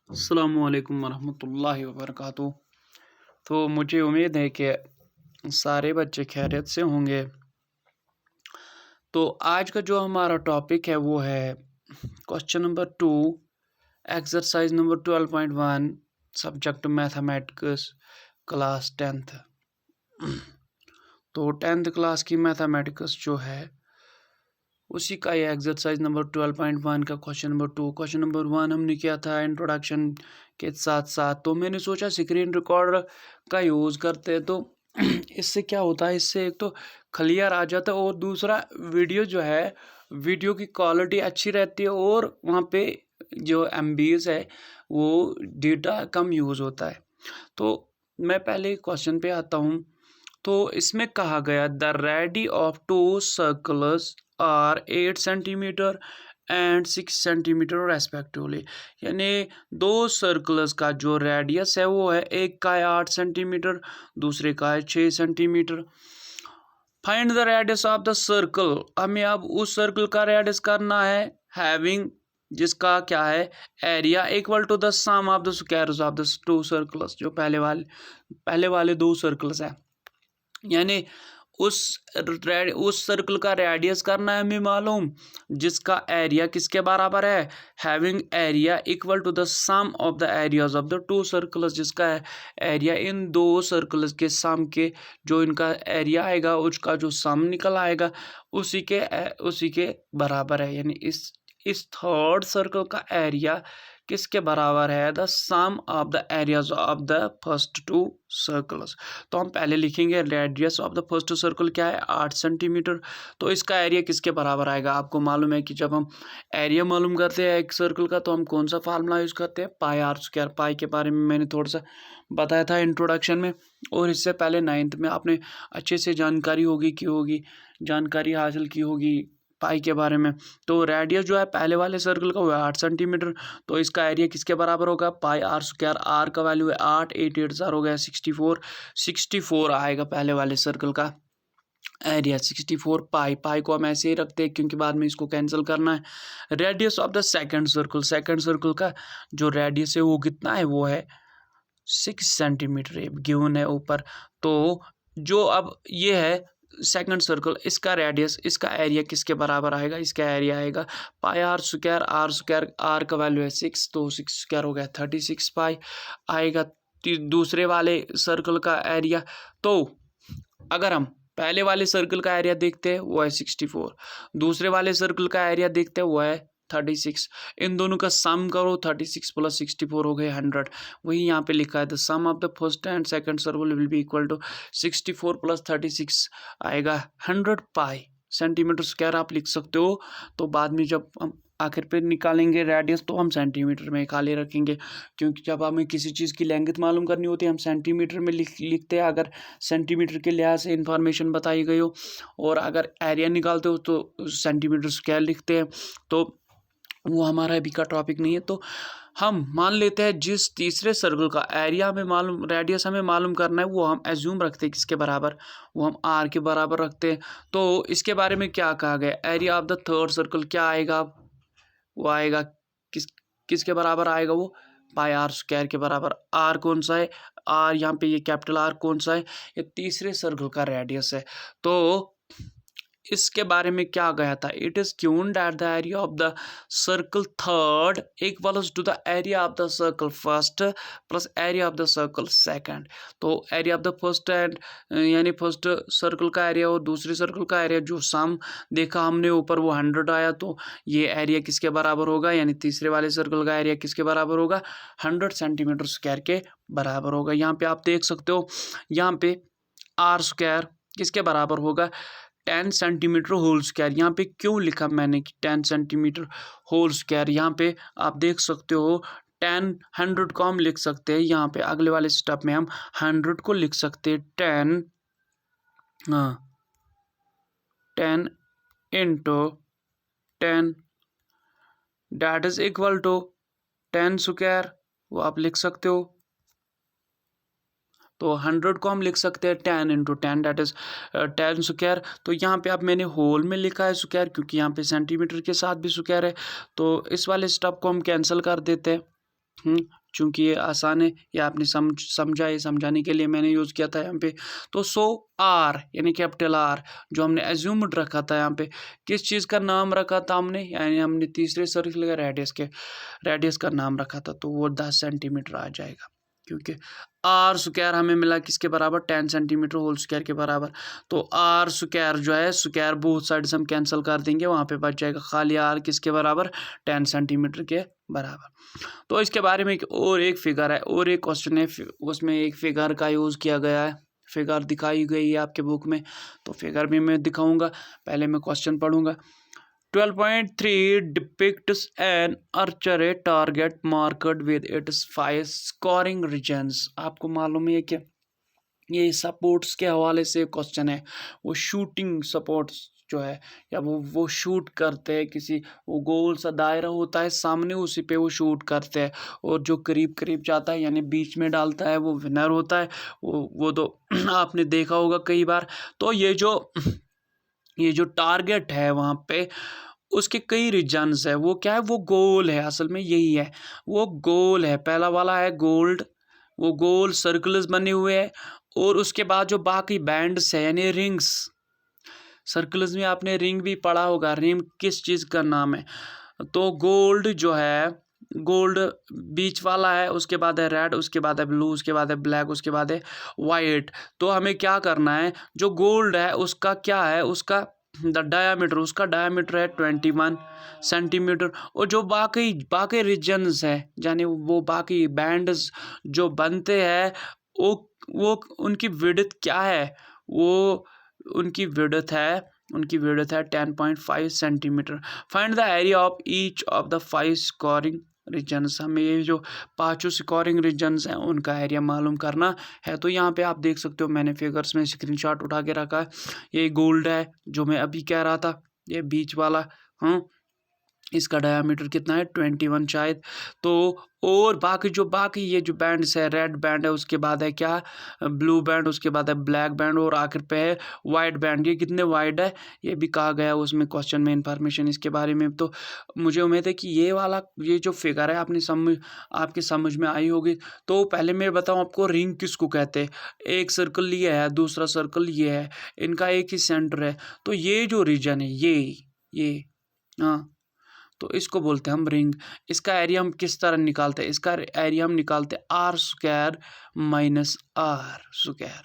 अस्सलामुअलैकुम वरहमतुल्लाहि वबरकातुहू। तो मुझे उम्मीद है कि सारे बच्चे खैरियत से होंगे। तो आज का जो हमारा टॉपिक है वो है question number 2, exercise number 12.1, subject mathematics, class 10th। तो 10th क्लास की मैथमेटिक्स जो है उसी का ये एक्सरसाइज नंबर 12.1 का क्वेश्चन नंबर 2। क्वेश्चन नंबर 1 हमने किया था इंट्रोडक्शन के साथ साथ, तो मैंने सोचा स्क्रीन रिकॉर्डर का यूज़ करते हैं। तो इससे क्या होता है, इससे एक तो क्लियर आ जाता है और दूसरा वीडियो जो है वीडियो की क्वालिटी अच्छी रहती है और वहाँ पे जो MBs है वो डेटा कम यूज़ होता है। तो मैं पहले क्वेश्चन पे आता हूँ। तो इसमें कहा गया the radii of two circles are 8 centimetre and 6 centimetre respectively, यानी दो सर्कल्स का जो रेडियस है वो है, एक का है 8 सेंटीमीटर, दूसरे का है 6 centimetre. Find the radius of the circle, हमें अब उस सर्कल का रेडियस करना है हैविंग, जिसका क्या है area equal to the sum of the squares of the two circles. जो पहले वाले दो सर्कल्स है, यानी उस सर्कल का रेडियस करना है हमें मालूम, जिसका एरिया किसके बराबर है, having area equal to the sum of the areas of the two circles, जिसका एरिया इन दो सर्कल्स के सम के जो इनका एरिया आएगा उसका जो सम निकल आएगा उसी के बराबर है। यानी इस थर्ड सर्कल का एरिया किसके बराबर है, the sum of the areas of the first two circles. तो हम पहले लिखेंगे radius of the first circle क्या है 8 सेंटीमीटर, तो इसका एरिया किसके बराबर आएगा। आपको मालूम है कि जब हम एरिया मालूम करते हैं एक सर्कल का तो हम कौन सा फार्मूला यूज़ करते हैं, पाई आर स्क्वायर। पाई के बारे में मैंने थोड़ा सा बताया था इंट्रोडक्शन में, और इससे पहले 9th में आपने अच्छे से जानकारी हासिल की होगी पाई के बारे में। तो रेडियस जो है पहले वाले सर्कल का वो है 8 सेंटीमीटर, तो इसका एरिया किसके बराबर होगा, पाई आर स्क्वायर। आर का वैल्यू है 8, 8 8 हो गया 64 आएगा पहले वाले सर्कल का एरिया 64। पाई को हम ऐसे ही रखते हैं क्योंकि बाद में इसको कैंसिल करना है। Radius of the second circle का जो रेडियस है वो कितना है, वो है 6 सेंटीमीटर गिवन है ऊपर। तो जो अब ये है सेकंड सर्कल, इसका रेडियस, इसका एरिया किसके बराबर आएगा, इसका एरिया आएगा पाई आर स्क्वायर। आर का वैल्यू है 6, तो 6 स्क्वायर हो गया 36 पाई आएगा दूसरे वाले सर्कल का एरिया। तो अगर हम पहले वाले सर्कल का एरिया देखते हैं वो है 64, दूसरे वाले सर्कल का एरिया देखते हैं वो है 36। इन दोनों का सम करो, 36 + 64 हो गए 100। वही यहाँ पे लिखा है the sum of the first and second circle will be equal to 64 + 36 आएगा 100 पाई सेंटीमीटर स्क्वायर आप लिख सकते हो। तो बाद में जब हम आखिर पे निकालेंगे रेडियस तो हम सेंटीमीटर में खाली रखेंगे, क्योंकि जब हमें किसी चीज़ की लेंथ मालूम करनी होती है हम सेंटीमीटर में लिखते हैं, अगर सेंटीमीटर के लिहाज से इंफॉर्मेशन बताई गई हो, और अगर एरिया निकालते हो तो सेंटीमीटर स्क्वायर लिखते हैं। तो वो हमारा अभी का टॉपिक नहीं है। तो हम मान लेते हैं जिस तीसरे सर्कल का एरिया हमें मालूम, रेडियस हमें मालूम करना है, वो हम एज्यूम रखते हैं किसके बराबर, वो हम आर के बराबर रखते हैं। तो इसके बारे में क्या कहा गया, area of the third circle क्या आएगा, वो आएगा किसके बराबर आएगा, वो पाई आर स्क्वायर के बराबर। आर कौन सा है, आर यहाँ पे ये कैपिटल आर कौन सा है, ये तीसरे सर्कल का रेडियस है। तो इसके बारे में क्या गया था, it is given that the area of the circle third equals to the area of the circle first plus area of the circle second. तो area of the first and यानी फर्स्ट सर्कल का area और दूसरे circle का area जो सम देखा हमने ऊपर वो 100 आया, तो ये एरिया किसके बराबर होगा, यानी तीसरे वाले सर्कल का एरिया किसके बराबर होगा, 100 सेंटीमीटर स्क्वायर के बराबर होगा। यहाँ पे आप देख सकते हो, यहाँ पे आर स्क्वायर किसके बराबर होगा, 10 सेंटीमीटर होल स्क्वायर। यहाँ पे क्यों लिखा मैंने कि 10 सेंटीमीटर होल स्क्वायर, यहाँ पे आप देख सकते हो 10 100 को हम लिख सकते हैं, यहाँ पे अगले वाले स्टेप में हम 100 को लिख सकते हैं 10 into 10 that is equal to 10 square, वो आप लिख सकते हो। तो 100 को हम लिख सकते हैं 10 इंटू 10 डैट इज 10 स्क्वायर। तो यहाँ पे अब मैंने होल में लिखा है स्क्वायर क्योंकि यहाँ पे सेंटीमीटर के साथ भी स्क्वायर है, तो इस वाले स्टेप को हम कैंसिल कर देते हैं। चूँकि ये आसान है, ये आपने समझा, ये समझाने के लिए मैंने यूज़ किया था यहाँ पे। तो सो आर यानी कैपिटल आर जो हमने एज्यूम्ड रखा था यहाँ पे, किस चीज़ का नाम रखा था हमने, यानी हमने तीसरे सर्कल का रेडियस का नाम रखा था, तो वो 10 सेंटीमीटर आ जाएगा, क्योंकि आर स्क्वायर हमें मिला किसके बराबर, 10 सेंटीमीटर होल स्क्वायर के बराबर। तो आर स्क्वायर जो है, स्क्वायर बोथ साइड्स हम कैंसिल कर देंगे, वहाँ पे बच जाएगा खाली आर किसके बराबर, 10 सेंटीमीटर के बराबर। तो इसके बारे में और एक फिगर है, और एक क्वेश्चन है, उसमें एक फिगर का यूज़ किया गया है, फिगर दिखाई गई है आपके बुक में, तो फिगर भी मैं दिखाऊंगा, पहले मैं क्वेश्चन पढ़ूंगा। 12.3 depicts an archery target marked with its 5 scoring regions। आपको मालूम है कि ये सपोर्ट्स के हवाले से क्वेश्चन है, वो शूटिंग सपोर्ट्स जो है, या वो शूट करते हैं किसी, वो गोल सा दायरा होता है सामने, उसी पे वो शूट करते हैं, और जो करीब करीब जाता है यानी बीच में डालता है वो विनर होता है। वो तो आपने देखा होगा कई बार। तो ये जो टारगेट है वहाँ पे, उसके कई रीजन्स है, वो क्या है, वो गोल है, असल में यही है, वो गोल है। पहला वाला है गोल्ड, वो गोल सर्कल्स बने हुए हैं, और उसके बाद जो बाकी बैंड्स है यानी रिंग्स, सर्कल्स में आपने रिंग भी पढ़ा होगा, रिंग किस चीज़ का नाम है, तो गोल्ड जो है, गोल्ड बीच वाला है, उसके बाद है रेड, उसके बाद है ब्लू, उसके बाद है ब्लैक, उसके बाद है वाइट। तो हमें क्या करना है, जो गोल्ड है उसका क्या है, उसका डायामीटर, उसका डायामीटर है 21 सेंटीमीटर, और जो बाकी रीजन्स है यानी वो बाकी बैंड्स जो बनते हैं, वो उनकी विड्थ क्या है, वो उनकी विड्थ है 10.5 centimetre. Find the area of each of the 5 scoring regions. हमें ये जो 5 स्कोरिंग रीजन्स हैं उनका एरिया मालूम करना है। तो यहाँ पे आप देख सकते हो, मैंने फिगर्स में स्क्रीनशॉट उठा के रखा है। ये गोल्ड है जो मैं अभी कह रहा था, ये बीच वाला, इसका डायामीटर कितना है 21 शायद। तो और बाकी ये जो बैंड्स है, रेड बैंड है, उसके बाद है क्या, ब्लू बैंड, उसके बाद है ब्लैक बैंड, और आखिर पे है वाइट बैंड। ये कितने वाइड है ये भी कहा गया उसमें क्वेश्चन में इंफॉर्मेशन इसके बारे में। तो मुझे उम्मीद है कि ये जो फिगर है आपके समझ में आई होगी। तो पहले मैं बताऊँ आपको, रिंग किसको कहते हैं। एक सर्कल ये है, दूसरा सर्कल ये है, इनका एक ही सेंटर है, तो ये जो रीजन है ये हाँ, तो इसको बोलते हैं हम रिंग। इसका एरिया हम किस तरह निकालते हैं, इसका एरिया हम निकालते हैं R square minus R square.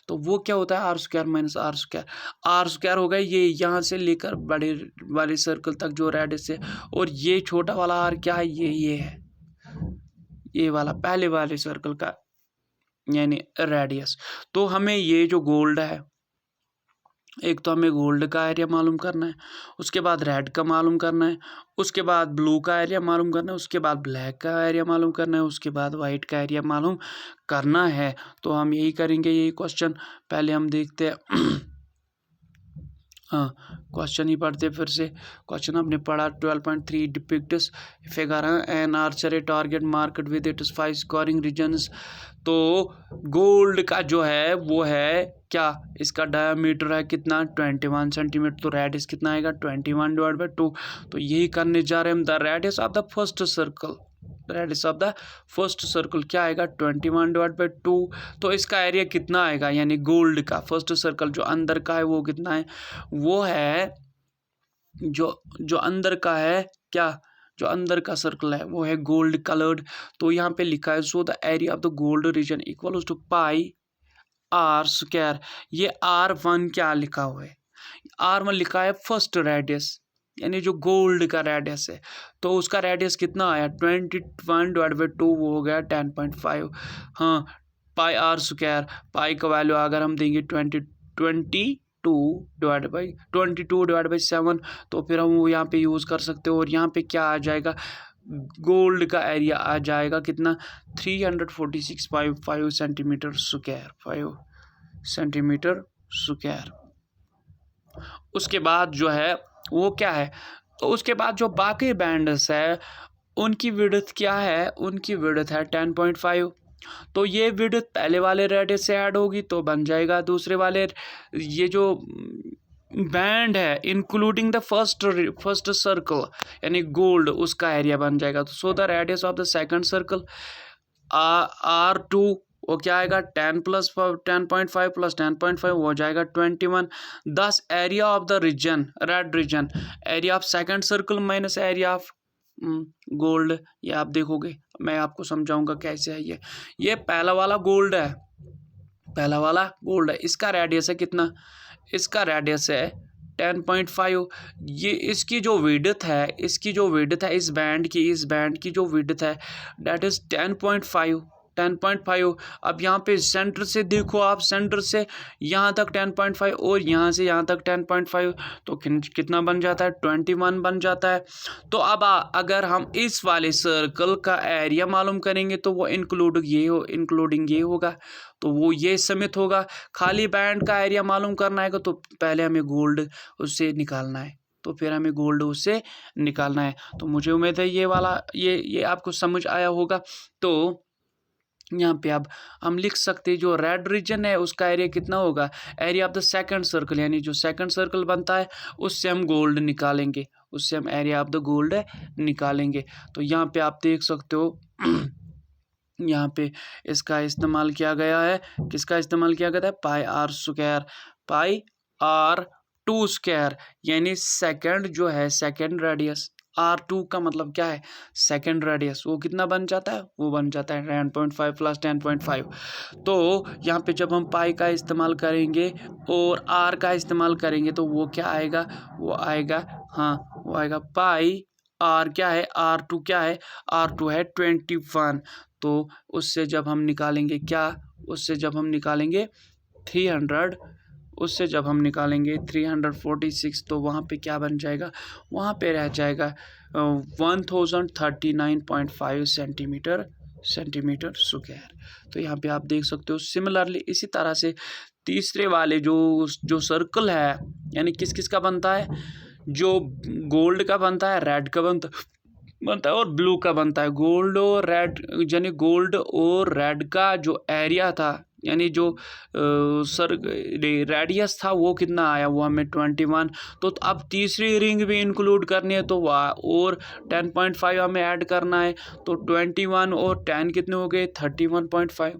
तो वो क्या होता है, R square minus R square. R square होगा ये यहाँ से लेकर बड़े वाले सर्कल तक जो रेडियस है, और ये छोटा वाला आर क्या है, ये है, ये वाला पहले वाले सर्कल का यानी रेडियस। तो हमें ये जो गोल्ड है, एक तो हमें गोल्ड का एरिया मालूम करना है, उसके बाद रेड का मालूम करना है, उसके बाद ब्लू का एरिया मालूम करना है, उसके बाद ब्लैक का एरिया मालूम करना है, उसके बाद वाइट का एरिया मालूम करना है। तो हम यही करेंगे, यही क्वेश्चन पहले हम देखते हैं। हाँ, क्वेश्चन ही पढ़ते फिर से। क्वेश्चन हमने पढ़ा 12.3 depicts figure an archery target market with its 5 scoring regions. तो गोल्ड का जो है वो है क्या, इसका डायामीटर है कितना 21 सेंटीमीटर, तो रेडियस कितना आएगा 21/2। तो यही करने जा रहे हैं हम। The radius of the first circle, radius of the first circle क्या आएगा 21/2। तो इसका एरिया कितना आएगा, यानी गोल्ड का फर्स्ट सर्कल जो अंदर का है वो कितना है, वो है जो अंदर का है, क्या जो अंदर का सर्कल है वो है गोल्ड कलर्ड। तो यहाँ पे लिखा है so the area of the gold region equal to pi R square. ये R1 क्या लिखा हुआ है, R1 लिखा है फर्स्ट रेडियस, यानी जो गोल्ड का रेडियस है, तो उसका रेडियस कितना आया 21/2, वो हो गया 10.5। हाँ, पाई आर स्क्वायर, पाई का वैल्यू अगर हम देंगे 22/7, तो फिर हम वो यहाँ पे यूज़ कर सकते हो। और यहाँ पे क्या आ जाएगा, गोल्ड का एरिया आ जाएगा कितना 346.5 सेंटीमीटर स्क्वायर, 5 सेंटीमीटर स्क्वायर। उसके बाद जो है वो क्या है, तो उसके बाद जो बाकी बैंड्स है उनकी विड्थ क्या है, उनकी विड्थ है 10.5। तो ये विड्थ पहले वाले रेडियस से ऐड होगी तो बन जाएगा दूसरे वाले, ये जो बैंड है इंक्लूडिंग द फर्स्ट सर्कल यानी गोल्ड, उसका एरिया बन जाएगा। तो so the radius of the second circle R2 वो क्या आएगा 10+10.5 प्लस 10.5 हो जाएगा 21। This area of the region red region, area of second circle minus area of gold. ये आप देखोगे, मैं आपको समझाऊंगा कैसे है ये पहला वाला गोल्ड है, पहला वाला गोल्ड है। इसका रेडियस है कितना, इसका रेडियस है 10.5। ये इसकी जो विड्थ है, इसकी जो विड्थ है इस बैंड की जो विड्थ है डेट इज़ 10.5। अब यहाँ पे सेंटर से देखो आप, सेंटर से यहाँ तक 10.5 और यहाँ से यहाँ तक 10.5, तो कितना बन जाता है 21 बन जाता है। तो अब अगर हम इस वाले सर्कल का एरिया मालूम करेंगे तो वो इंक्लूडिंग ये होगा, तो वो ये समित होगा। खाली बैंड का एरिया मालूम करना है तो पहले हमें गोल्ड उससे निकालना है, तो फिर हमें गोल्ड उससे निकालना है। तो मुझे उम्मीद है ये वाला ये आपको समझ आया होगा। तो यहाँ पे अब हम लिख सकते हैं जो रेड रीजन है उसका एरिया कितना होगा, area of the second circle, यानी जो सेकंड सर्कल बनता है उससे हम गोल्ड निकालेंगे, उससे हम एरिया ऑफ द गोल्ड निकालेंगे। तो यहाँ पे आप देख सकते हो यहाँ पे इसका इस्तेमाल किया गया है, किसका इस्तेमाल किया गया है, पाई R² यानी सेकंड जो है सेकंड रेडियस, R2 का मतलब क्या है सेकंड रेडियस, वो कितना बन जाता है, वो बन जाता है 10.5 प्लस 10.5। तो यहाँ पे जब हम पाई का इस्तेमाल करेंगे और R का इस्तेमाल करेंगे तो वो क्या आएगा, वो आएगा वो आएगा पाई R क्या है, R2 क्या है, R2 है 21। तो उससे जब हम निकालेंगे क्या, उससे जब हम निकालेंगे 346, तो वहाँ पे क्या बन जाएगा, वहाँ पे रह जाएगा 1039.5 सेंटीमीटर स्क्वायर। तो यहाँ पे आप देख सकते हो। सिमिलरली इसी तरह से तीसरे वाले जो सर्कल है, यानी किस किस का बनता है, जो गोल्ड का बनता है, रेड का बनता है और ब्लू का बनता है। गोल्ड और रेड, यानी गोल्ड और रेड का जो एरिया था, यानी जो रेडियस था वो कितना आया, वो हमें 21। तो अब तीसरी रिंग भी इंक्लूड करनी है तो और 10.5 हमें ऐड करना है, तो 21 और 10 कितने हो गए 31.5।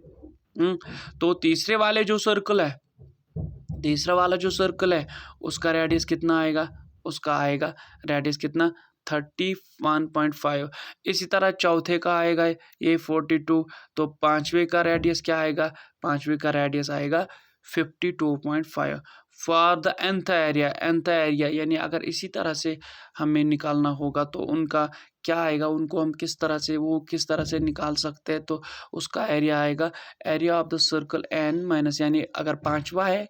तो तीसरा वाला जो सर्कल है उसका रेडियस कितना आएगा, उसका आएगा रेडियस कितना 31.5। इसी तरह चौथे का आएगा ये 42, तो पांचवे का रेडियस क्या आएगा, पांचवे का रेडियस आएगा 52.5 फॉर द nth एरिया। यानी अगर इसी तरह से हमें निकालना होगा तो उनका क्या आएगा, उनको हम किस तरह से निकाल सकते हैं। तो उसका एरिया आएगा area of the circle n minus, यानी अगर पांचवा है,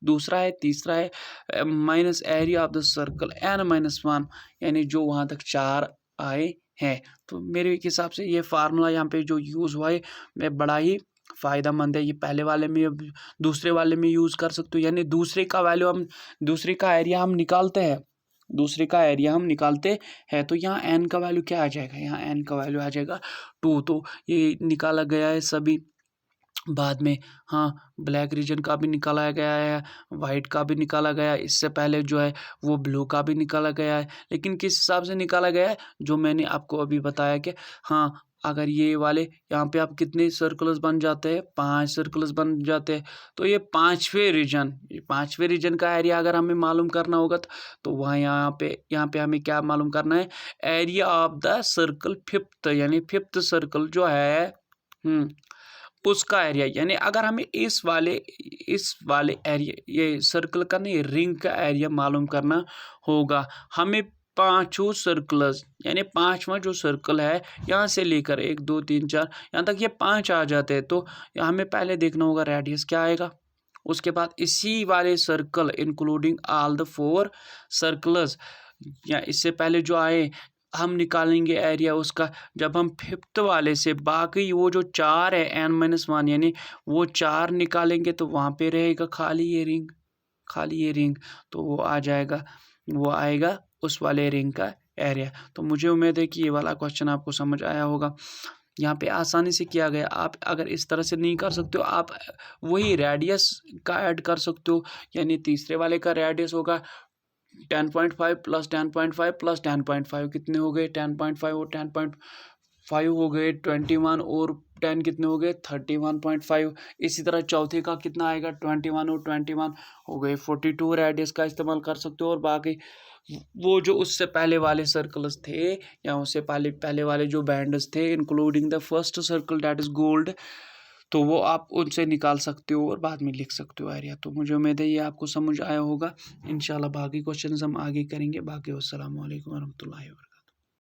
दूसरा है, तीसरा है, minus area of the circle n-1, यानी जो वहाँ तक 4 आए हैं। तो मेरे हिसाब से ये फार्मूला यहाँ पे जो यूज़ हुआ है मैं बड़ा ही फ़ायदेमंद है। ये पहले वाले में दूसरे वाले में यूज़ कर सकते हो, यानी दूसरे का एरिया हम निकालते हैं, तो यहाँ n का वैल्यू क्या आ जाएगा, यहाँ n का वैल्यू आ जाएगा 2। तो ये निकाला गया है सभी बाद में। ब्लैक रीजन का भी निकाला गया है, वाइट का भी निकाला गया है, इससे पहले जो है वो ब्लू का भी निकाला गया है। लेकिन किस हिसाब से निकाला गया है, जो मैंने आपको अभी बताया कि अगर ये वाले यहाँ पे आप कितने सर्कल्स बन जाते हैं, 5 सर्कल्स बन जाते हैं। तो ये पांचवें रीजन का एरिया अगर हमें मालूम करना होगा तो वहाँ यहाँ पे हमें क्या मालूम करना है, area of the circle fifth, यानी फिफ्थ सर्कल जो है उसका एरिया। यानी अगर हमें इस वाले एरिया, ये सर्कल का नहीं, रिंग का एरिया मालूम करना होगा, हमें पांचों सर्कल्स, यानी पांचवा जो सर्कल है यहाँ से लेकर 1 2 3 4 यहाँ तक ये 5 आ जाते हैं। तो हमें पहले देखना होगा रेडियस क्या आएगा, उसके बाद इसी वाले circle including all the 4 circles, या इससे पहले जो आए हम निकालेंगे एरिया उसका। जब हम फिफ्थ वाले से बाकी वो जो 4 है n-1, यानी वो 4 निकालेंगे तो वहाँ पे रहेगा खाली ये रिंग, तो वो आएगा उस वाले रिंग का एरिया। तो मुझे उम्मीद है कि ये वाला क्वेश्चन आपको समझ आया होगा। यहाँ पे आसानी से किया गया। आप अगर इस तरह से नहीं कर सकते हो, आप वही रेडियस का ऐड कर सकते हो, यानी तीसरे वाले का रेडियस होगा 10.5 प्लस 10.5 प्लस 10.5 कितने हो गए 10.5 और 10.5 हो गए 21 और 10 कितने हो गए 31.5। इसी तरह चौथे का कितना आएगा 21 और 21 हो गए 42। रेडियस का इस्तेमाल कर सकते हो। और बाकी वो जो उससे पहले वाले सर्कल्स थे या उससे पहले वाले जो बैंड्स थे including the first circle that is gold, तो वो आप उनसे निकाल सकते हो और बाद में लिख सकते हो एरिया। तो मुझे उम्मीद है ये आपको समझ आया होगा। इंशाल्लाह बाकी क्वेश्चंस हम आगे करेंगे। बाकी वस्सलाम वालेकुम रहमतुल्लाहि व बरकातहू।